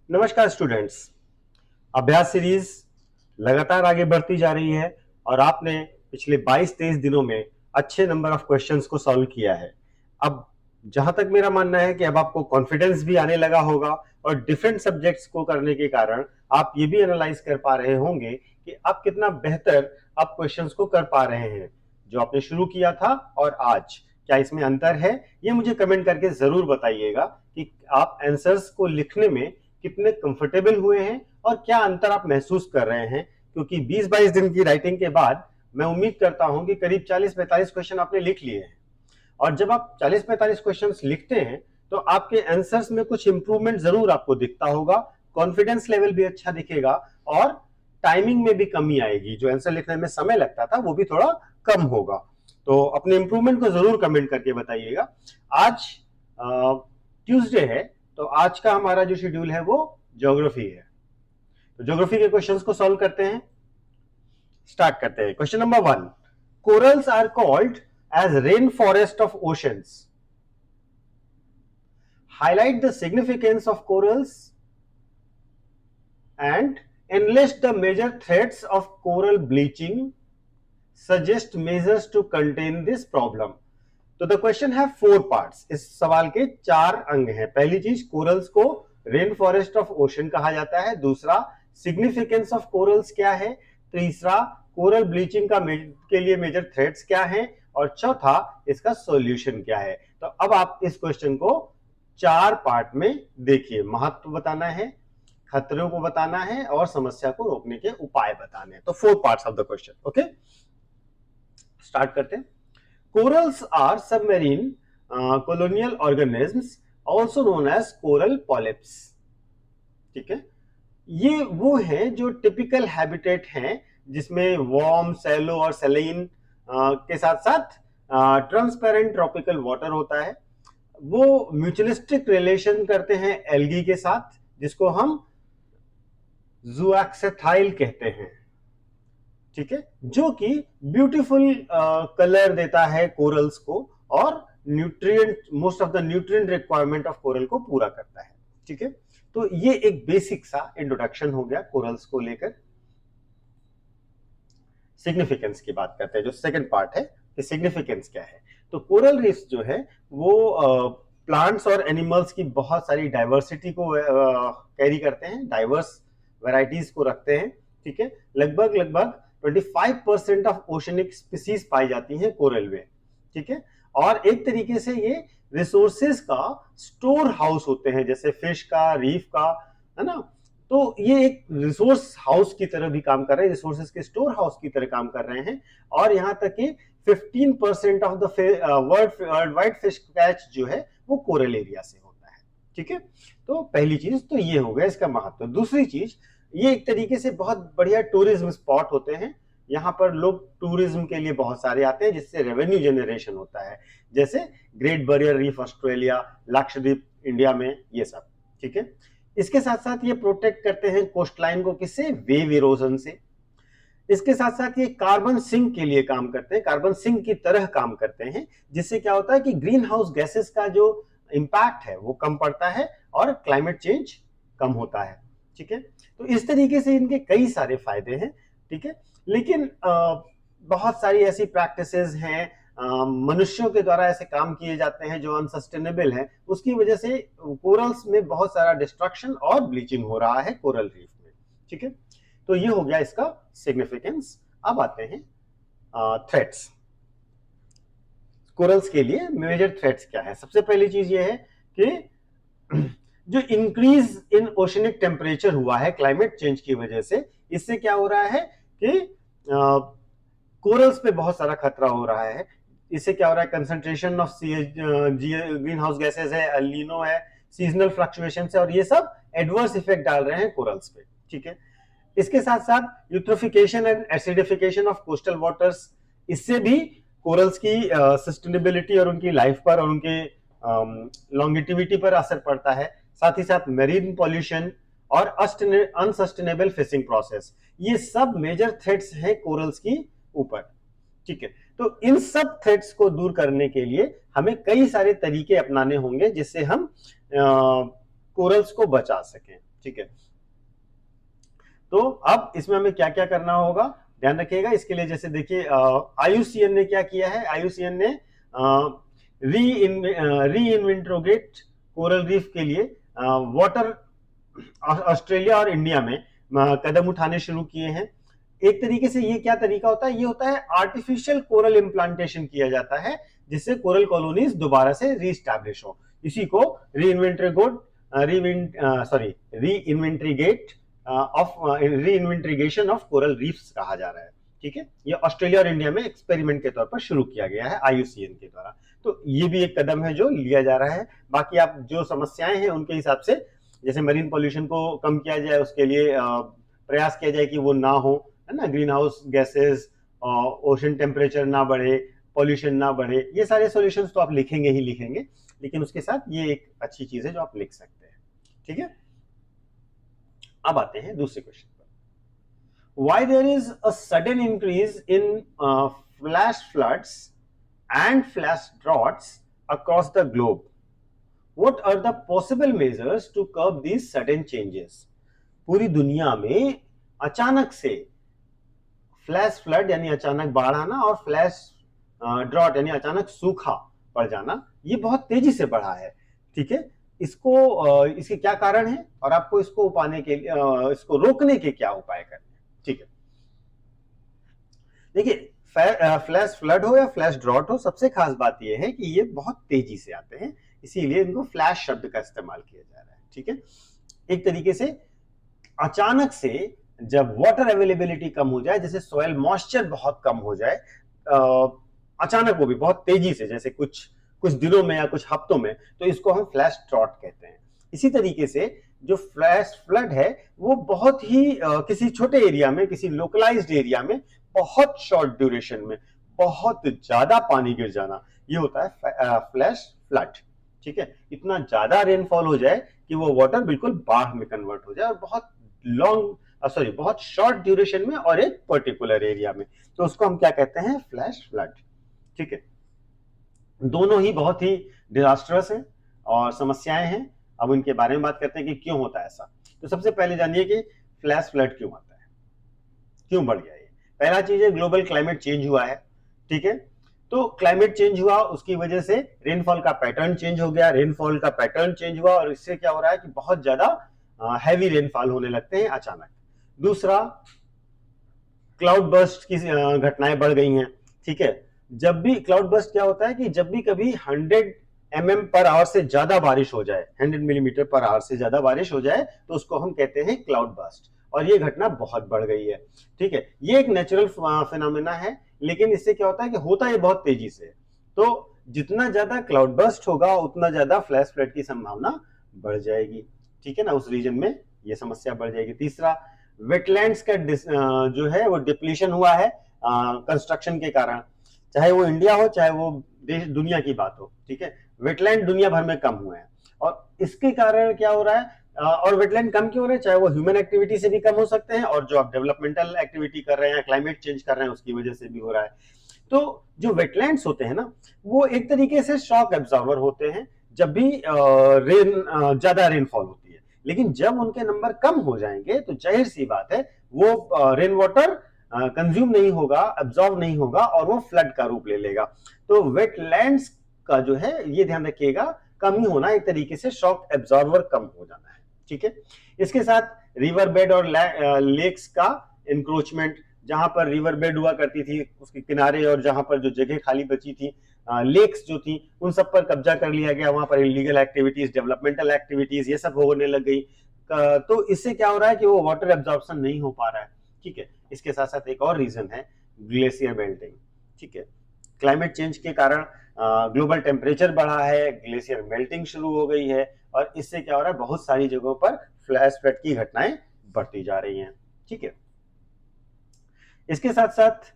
नमस्कार स्टूडेंट्स। अभ्यास सीरीज लगातार आगे बढ़ती जा रही है और आपने पिछले 22-23 दिनों में अच्छे नंबर ऑफ क्वेश्चंस को सॉल्व किया है। अब जहां तक मेरा मानना है कि अब आपको कॉन्फिडेंस भी आने लगा होगा और डिफरेंट सब्जेक्ट्स को करने के कारण आप ये भी एनालाइज कर पा रहे होंगे कि आप कितना बेहतर आप क्वेश्चंस को कर पा रहे हैं जो आपने शुरू किया था और आज क्या इसमें अंतर है। ये मुझे कमेंट करके जरूर बताइएगा कि आप आंसर्स को लिखने में कितने कंफर्टेबल हुए हैं और क्या अंतर आप महसूस कर रहे हैं, क्योंकि 20-22 दिन की राइटिंग के बाद मैं उम्मीद करता हूं कि करीब 40-45 क्वेश्चन आपने लिख लिए हैं और जब आप 40-45 क्वेश्चंस लिखते हैं तो आपके आंसर्स में कुछ इंप्रूवमेंट जरूर आपको दिखता होगा, कॉन्फिडेंस लेवल भी अच्छा दिखेगा और टाइमिंग में भी कमी आएगी। जो आंसर लिखने में समय लगता था वो भी थोड़ा कम होगा। तो अपने इंप्रूवमेंट को जरूर कमेंट करके बताइएगा। आज ट्यूसडे है तो आज का हमारा जो शेड्यूल है वो ज्योग्राफी है। तो ज्योग्राफी के क्वेश्चंस को सॉल्व करते हैं। स्टार्ट करते हैं। Question number 1, corals are called as rain forest of oceans. Highlight the significance of corals and enlist the major threats of coral bleaching. Suggest measures to contain this problem. तो the question है 4 parts. इस सवाल के 4 अंग हैं। पहली चीज, corals को रेन फॉरेस्ट ऑफ ओशन कहा जाता है। दूसरा, सिग्निफिकेंस ऑफ कोरल्स क्या है। तीसरा, कोरल ब्लीचिंग के लिए मेजर थ्रेट्स क्या है और चौथा, इसका सॉल्यूशन क्या है। तो अब आप इस क्वेश्चन को 4 पार्ट में देखिए। महत्व बताना है, खतरों को बताना है और समस्या को रोकने के उपाय बताने हैं। तो 4 parts of the question. Okay, start करते हैं। Corals are submarine colonial organisms also known as coral polyps। ठीक है, ये वो है जो टिपिकल हैबिटेट हैं जिसमें वार्म, सैलो और सैलाइन के साथ साथ ट्रांसपेरेंट ट्रॉपिकल वाटर होता है। वो म्यूचुअलिस्टिक रिलेशन करते हैं एल्गी के साथ जिसको हम जूएक्सेथाइल कहते हैं। ठीक है, जो कि ब्यूटीफुल कलर देता है कोरल्स को और nutrient, most of the nutrient requirement of coral को पूरा करता है। ठीक है, तो ये एक बेसिक सा इंट्रोडक्शन हो गया कोरल्स को लेकर। सिग्निफिकेंस की बात करते हैं, जो सेकंड पार्ट है कि सिग्निफिकेंस क्या है। तो कोरल रीफ्स जो है वो प्लांट्स और एनिमल्स की बहुत सारी डाइवर्सिटी को कैरी करते हैं, डाइवर्स वैरायटीज को रखते हैं। ठीक है, लगभग 25% ऑफ ओशनिक स्पीसीज पाई जाती हैं कोरल में। ठीक है, और एक तरीके से ये रिसोर्सेज का स्टोर हाउस होते हैं, जैसे फिश का, रीफ का, है ना। तो ये एक रिसोर्स हाउस की तरह भी काम कर रहे हैं, रिसोर्सेज के स्टोर हाउस की तरह काम कर रहे हैं। और यहाँ तक कि 15% of the world wide fish catch जो है वो कोरल एरिया से होता है। ठीक है, तो पहली चीज तो ये हो गया इसका महत्व। दूसरी चीज, ये एक तरीके से बहुत बढ़िया टूरिज्म स्पॉट होते हैं। यहाँ पर लोग टूरिज्म के लिए बहुत सारे आते हैं जिससे रेवेन्यू जनरेशन होता है, जैसे great barrier reef Australia, Lakshadweep India में, ये सब। ठीक है, इसके साथ साथ ये प्रोटेक्ट करते हैं कोस्टलाइन को, किससे, वेव इरोजन से। इसके साथ साथ ये कार्बन सिंक के लिए काम करते हैं, कार्बन सिंक की तरह काम करते हैं, जिससे क्या होता है कि ग्रीन हाउस गैसेस का जो इंपैक्ट है वो कम पड़ता है और क्लाइमेट चेंज कम होता है। ठीक है, तो इस तरीके से इनके कई सारे फायदे हैं। ठीक है, लेकिन बहुत सारी ऐसी प्रैक्टिसेस हैं, मनुष्यों के द्वारा ऐसे काम किए जाते हैं जो अनसस्टेनेबल है, उसकी वजह से कोरल्स में बहुत सारा डिस्ट्रक्शन और ब्लीचिंग हो रहा है कोरल रीफ में। ठीक है, तो ये हो गया इसका सिग्निफिकेंस। अब आते हैं थ्रेट्स। कोरल्स के लिए मेजर थ्रेट्स क्या है। सबसे पहली चीज ये है कि जो इंक्रीज इन ओशनिक टेम्परेचर हुआ है क्लाइमेट चेंज की वजह से, इससे क्या हो रहा है कि कोरल्स पे बहुत सारा खतरा हो रहा है। इससे क्या हो रहा है, concentration of green house gases है, एल नीनो है, सीजनल फ्लक्चुएशन है, और ये सब एडवर्स इफेक्ट डाल रहे हैं कोरल्स पे। ठीक है, इसके साथ साथ eutrophication and acidification of coastal waters, इससे भी कोरल्स की सस्टेनेबिलिटी और उनकी लाइफ पर और उनके लॉन्गिटिविटी पर असर पड़ता है। साथ ही साथ मेरीन पॉल्यूशन और अनसस्टेनेबल फिशिंग प्रोसेस, ये सब मेजर थ्रेट्स हैं कोरल्स की ऊपर। ठीक है, तो इन सब थ्रेट्स को दूर करने के लिए हमें कई सारे तरीके अपनाने होंगे जिससे हम कोरल्स को बचा सकें। ठीक है। तो अब इसमें हमें क्या क्या करना होगा, ध्यान रखिएगा। इसके लिए जैसे देखिए IUCN ने क्या किया है, IUCN ने री इन्वेंट्रोगेट कोरल रीफ के लिए वाटर ऑस्ट्रेलिया और इंडिया में कदम उठाने शुरू किए हैं। एक तरीके से ये क्या तरीका होता है, ये होता है आर्टिफिशियल कोरल इम्प्लांटेशन किया जाता है, जिससे कोरल कॉलोनीज दोबारा से रीस्टैब्लिश हो। इसी को रीइन्वेंट्रीगेशन ऑफ कोरल रीफ्स कहा जा रहा है। ठीक है, ये ऑस्ट्रेलिया और इंडिया में एक्सपेरिमेंट के तौर पर शुरू किया गया है IUCN के द्वारा। तो ये भी एक कदम है जो लिया जा रहा है। बाकी आप जो समस्याएं हैं उनके हिसाब से, जैसे मरीन पॉल्यूशन को कम किया जाए, उसके लिए प्रयास किया जाए कि वो ना हो, है ना, green house gases, ocean temperature ना बढ़े, पॉल्यूशन ना बढ़े, ये सारे सॉल्यूशंस तो आप लिखेंगे ही लिखेंगे, लेकिन उसके साथ ये एक अच्छी चीज है जो आप लिख सकते हैं। ठीक है, अब आते हैं दूसरे क्वेश्चन पर। Why there is a sudden increase in flash floods and flash droughts across the globe? What are the possible measures to curb these sudden changes? पूरी दुनिया में अचानक से फ्लैश फ्लड यानी अचानक बाढ़ आना और फ्लैश ड्रॉट यानी अचानक सूखा पड़ जाना, ये बहुत तेजी से बढ़ा है। ठीक है, इसके क्या कारण है और आपको इसको पाने के इसको रोकने के क्या उपाय करने हैं। ठीक है, देखिए फ्लैश फ्लड हो या फ्लैश ड्रॉट हो, सबसे खास बात यह है कि ये बहुत तेजी से आते हैं, इसीलिए इनको फ्लैश शब्द का इस्तेमाल किया जा रहा है। ठीक है, एक तरीके से अचानक से जब वाटर अवेलेबिलिटी कम हो जाए, जैसे सॉइल मॉइस्चर बहुत कम हो जाए, अचानक वो भी बहुत तेजी से, जैसे कुछ दिनों में या कुछ हफ्तों में, तो इसको हम फ्लैश ड्रॉट कहते हैं। इसी तरीके से जो फ्लैश फ्लड है वो बहुत ही किसी छोटे एरिया में, किसी लोकलाइज्ड एरिया में बहुत शॉर्ट ड्यूरेशन में बहुत ज्यादा पानी गिर जाना, ये होता है फ्लैश फ्लड। ठीक है, इतना ज्यादा रेनफॉल हो जाए कि वो वाटर बिल्कुल बाढ़ में कन्वर्ट हो जाए और बहुत शॉर्ट ड्यूरेशन में और एक पर्टिकुलर एरिया में, तो उसको हम क्या कहते हैं, फ्लैश फ्लड। ठीक है, दोनों ही बहुत ही डिजास्टरस हैं और समस्याएं हैं। अब इनके बारे में बात करते हैं कि क्यों होता है ऐसा। तो सबसे पहले जानिए कि फ्लैश फ्लड क्यों आता है, क्यों बढ़ गया ये। पहला चीज है, ग्लोबल क्लाइमेट चेंज हुआ है। ठीक है, तो क्लाइमेट चेंज हुआ, उसकी वजह से रेनफॉल का पैटर्न चेंज हो गया, रेनफॉल का पैटर्न चेंज हुआ और इससे क्या हो रहा है कि बहुत ज्यादा हैवी रेनफॉल होने लगते हैं अचानक। दूसरा, क्लाउड बर्स्ट की घटनाएं बढ़ गई हैं। ठीक है, जब भी क्लाउड बर्स्ट क्या होता है कि जब भी कभी 100 mm पर आवर से ज्यादा बारिश हो जाए, 100 मिलीमीटर पर आवर से ज्यादा बारिश हो जाए, तो उसको हम कहते हैं क्लाउड बर्स्ट, और ये घटना बहुत बढ़ गई है। ठीक है, ये एक नेचुरल फिनोमेना है, लेकिन इससे क्या होता है कि होता है बहुत तेजी से, तो जितना ज्यादा क्लाउड बर्स्ट होगा उतना ज्यादा फ्लैश फ्लड की संभावना बढ़ जाएगी। ठीक है ना, उस रीजन में ये समस्या बढ़ जाएगी। तीसरा, वेटलैंड्स का जो है वो डिप्लीशन हुआ है कंस्ट्रक्शन के कारण, चाहे वो इंडिया हो चाहे वो दुनिया की बात हो। ठीक है, वेटलैंड दुनिया भर में कम हुए हैं और इसके कारण क्या हो रहा है, और वेटलैंड कम क्यों हो रहे हैं, चाहे वो ह्यूमन एक्टिविटी से भी कम हो सकते हैं और जो आप डेवलपमेंटल एक्टिविटी कर रहे हैं, क्लाइमेट चेंज कर रहे हैं, उसकी वजह से भी हो रहा है। तो जो वेटलैंड्स होते हैं ना, वो एक तरीके से शॉक एब्जॉर्बर होते हैं जब भी ज्यादा रेनफॉल होती है, लेकिन जब उनके नंबर कम हो जाएंगे तो जाहिर सी बात है वो रेन वाटर कंज्यूम नहीं होगा, एब्जॉर्ब नहीं होगा और वो फ्लड का रूप ले लेगा। तो वेटलैंड्स का जो है ये ध्यान रखिएगा, कमी होना एक तरीके से शॉक एब्जॉर्बर कम हो जाना है। ठीक है, इसके साथ रिवर बेड और लेक्स का इंक्रोचमेंट, जहां पर रिवर बेड हुआ करती थी उसके किनारे और जहां पर जो जगह खाली बची थी, लेक्स जो थी उन सब पर कब्जा कर लिया गया, वहां पर इलीगल एक्टिविटीज, डेवलपमेंटल एक्टिविटीज ये सब होने लग गई। तो इससे क्या हो रहा है कि वो वाटर एब्जॉर्प्शन नहीं हो पा रहा है। ठीक है, इसके साथ साथ एक और रीजन है ग्लेशियर मेल्टिंग। ठीक है, क्लाइमेट चेंज के कारण ग्लोबल टेम्परेचर बढ़ा है, ग्लेशियर मेल्टिंग शुरू हो गई है और इससे क्या हो रहा है, बहुत सारी जगहों पर फ्लैश फ्लड की घटनाएं बढ़ती जा रही हैं। ठीक है, इसके साथ साथ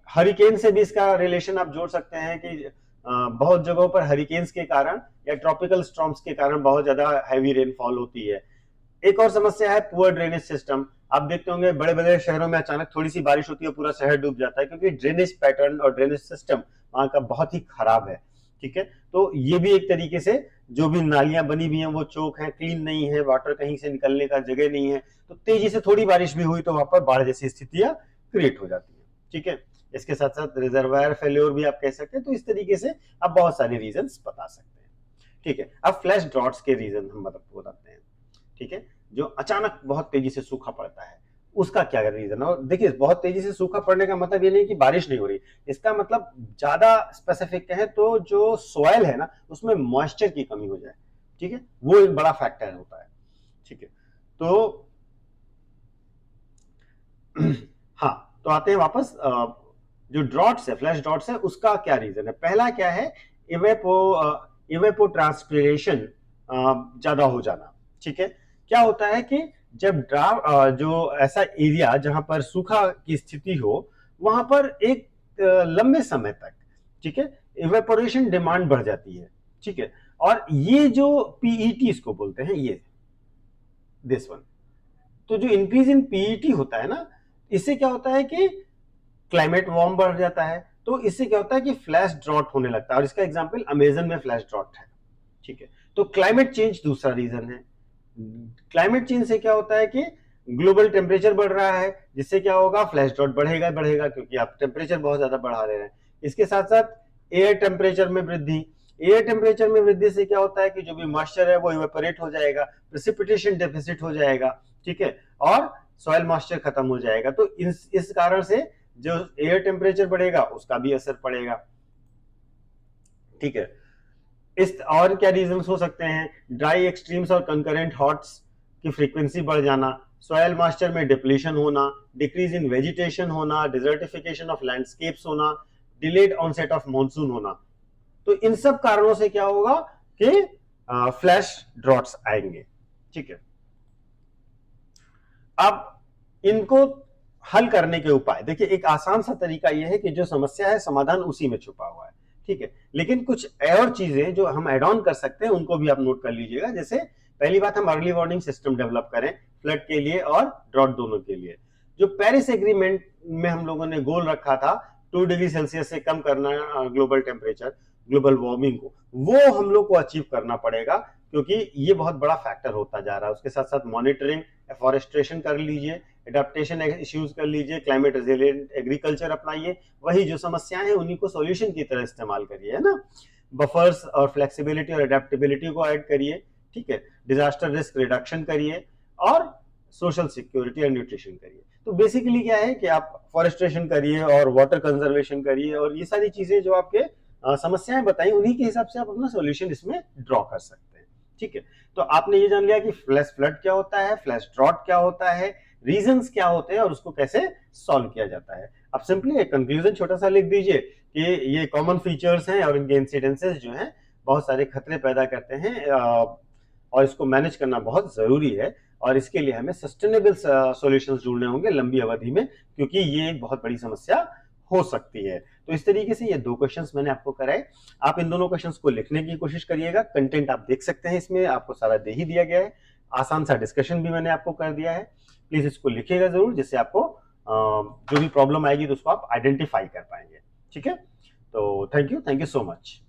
हरिकेन से भी इसका रिलेशन आप जोड़ सकते हैं कि बहुत जगहों पर हरिकेन्स के कारण या ट्रॉपिकल स्टॉर्म्स के कारण बहुत ज्यादा हैवी रेनफॉल होती है। एक और समस्या है पुअर ड्रेनेज सिस्टम। आप देखते होंगे बड़े बड़े शहरों में अचानक थोड़ी सी बारिश होती है, पूरा शहर डूब जाता है, क्योंकि ड्रेनेज पैटर्न और ड्रेनेज सिस्टम वहां का बहुत ही खराब है। ठीक है, तो ये भी एक तरीके से जो भी नालियां बनी हुई हैं वो चोक है, क्लीन नहीं है, वाटर कहीं से निकलने का जगह नहीं है, तो तेजी से थोड़ी बारिश भी हुई तो वहां पर बाढ़ जैसी स्थितियां क्रिएट हो जाती है। ठीक है, इसके साथ साथ रिजर्वायर फेल्योर भी आप कह सकते हैं। तो इस तरीके से आप बहुत सारे रीजंस बता सकते हैं। ठीक है, अब फ्लैश ड्रॉट्स के रीजन हम बताते हैं। ठीक है, जो अचानक बहुत तेजी से सूखा पड़ता है उसका क्या रीजन है। और देखिए, बहुत तेजी से सूखा पड़ने का मतलब ये नहीं कि बारिश नहीं हो रही, इसका मतलब ज्यादा स्पेसिफिक कहें तो जो सॉइल है ना उसमें मॉइस्चर की कमी हो जाए। ठीक है, वो एक बड़ा फैक्टर होता है। ठीक है, तो हाँ, तो आते हैं वापस, जो ड्रॉट्स है, फ्लैश ड्रॉट्स है, उसका क्या रीजन है। पहला क्या है, इवेपो ट्रांसपिरेशन ज्यादा हो जाना। ठीक है, क्या होता है कि जब जो ऐसा एरिया जहां पर सूखा की स्थिति हो वहां पर एक लंबे समय तक, ठीक है, इवेपोरेशन डिमांड बढ़ जाती है। ठीक है, और ये जो पीईटी इसको बोलते हैं, ये दिस वन, तो जो इंक्रीज इन पीईटी होता है ना, इससे क्या होता है कि क्लाइमेट वार्म बढ़ जाता है, तो इससे क्या होता है कि फ्लैश ड्रॉट होने लगता है। और इसका एग्जांपल अमेजन में फ्लैश ड्रॉट है। ठीक है, तो क्लाइमेट चेंज दूसरा रीजन है। क्लाइमेट चेंज से क्या होता है कि ग्लोबल टेम्परेचर बढ़ रहा है, जिससे क्या होगा, फ्लैश ड्रॉट बढ़ेगा बढ़ेगा, क्योंकि आप टेम्परेचर बहुत ज्यादा बढ़ा रहे हैं। इसके साथ साथ एयर टेम्परेचर में वृद्धि, एयर टेम्परेचर में वृद्धि से क्या होता है कि जो भी मॉइस्चर है वो इवेपोरेट हो जाएगा, प्रेसिपिटेशन डेफिसिट हो जाएगा। ठीक है, और सॉइल मॉइस्चर खत्म हो जाएगा। तो इस कारण से जो एयर टेम्परेचर बढ़ेगा उसका भी असर पड़ेगा। ठीक है, इस और क्या रीजंस हो सकते हैं, ड्राई एक्सट्रीम्स और कंकरेंट हॉट्स की फ्रीक्वेंसी बढ़ जाना, सॉयल मॉइस्चर में डिप्लीशन होना, डिक्रीज इन वेजिटेशन होना, डिजर्टिफिकेशन ऑफ लैंडस्केप्स होना, डिलेड ऑनसेट ऑफ मॉनसून होना। तो इन सब कारणों से क्या होगा कि फ्लैश ड्रॉट्स आएंगे। ठीक है, अब इनको हल करने के उपाय देखिए, एक आसान सा तरीका यह है कि जो समस्या है समाधान उसी में छुपा हुआ है। ठीक है, लेकिन कुछ और चीजें जो हम एड ऑन कर सकते हैं उनको भी आप नोट कर लीजिएगा। जैसे पहली बात, हम अर्ली वार्निंग सिस्टम डेवलप करें फ्लड के लिए और ड्रॉट दोनों के लिए। जो पेरिस एग्रीमेंट में हम लोगों ने गोल रखा था 2 डिग्री सेल्सियस से कम करना ग्लोबल टेम्परेचर, ग्लोबल वार्मिंग को, वो हम लोग को अचीव करना पड़ेगा, क्योंकि ये बहुत बड़ा फैक्टर होता जा रहा है। उसके साथ साथ मॉनिटरिंग, एफॉरेस्ट्रेशन कर लीजिए, एडेप्टेशन इश्यूज कर लीजिए, क्लाइमेट रेजिलिएंट एग्रीकल्चर अपनाइए, वही जो समस्याएं हैं उन्हीं को सॉल्यूशन की तरह इस्तेमाल करिए, है ना। बफर्स और फ्लेक्सिबिलिटी और एडेप्टेबिलिटी को ऐड करिए। ठीक है, डिजास्टर रिस्क रिडक्शन करिए और सोशल सिक्योरिटी और न्यूट्रिशन करिए। तो बेसिकली क्या है कि आप फॉरेस्ट्रेशन करिए और वाटर कंजर्वेशन करिए, और ये सारी चीजें जो आपके समस्याएं बताई उन्हीं के हिसाब से आप अपना सॉल्यूशन इसमें ड्रॉ कर सकते हैं। ठीक है, तो आपने ये जान लिया कि फ्लैश फ्लड क्या होता है, फ्लैश ड्रॉट क्या होता है, रीजंस क्या होते हैं और उसको कैसे सॉल्व किया जाता है। अब सिंपली एक कंक्लूजन छोटा सा लिख दीजिए कि ये कॉमन फीचर्स हैं और इनके इंसिडेंसेस जो हैं बहुत सारे खतरे पैदा करते हैं, और इसको मैनेज करना बहुत जरूरी है। और इसके लिए हमें सस्टेनेबल सॉल्यूशंस ढूंढने होंगे लंबी अवधि में, क्योंकि ये एक बहुत बड़ी समस्या हो सकती है। तो इस तरीके से ये 2 क्वेश्चंस मैंने आपको कराए। आप इन दोनों क्वेश्चंस को लिखने की कोशिश करिएगा। कंटेंट आप देख सकते हैं, इसमें आपको सारा दे ही दिया गया है। आसान सा डिस्कशन भी मैंने आपको कर दिया है। प्लीज इसको लिखिएगा जरूर, जिससे आपको जो भी प्रॉब्लम आएगी तो उसको आप आइडेंटिफाई कर पाएंगे। ठीक है, तो थैंक यू सो मच।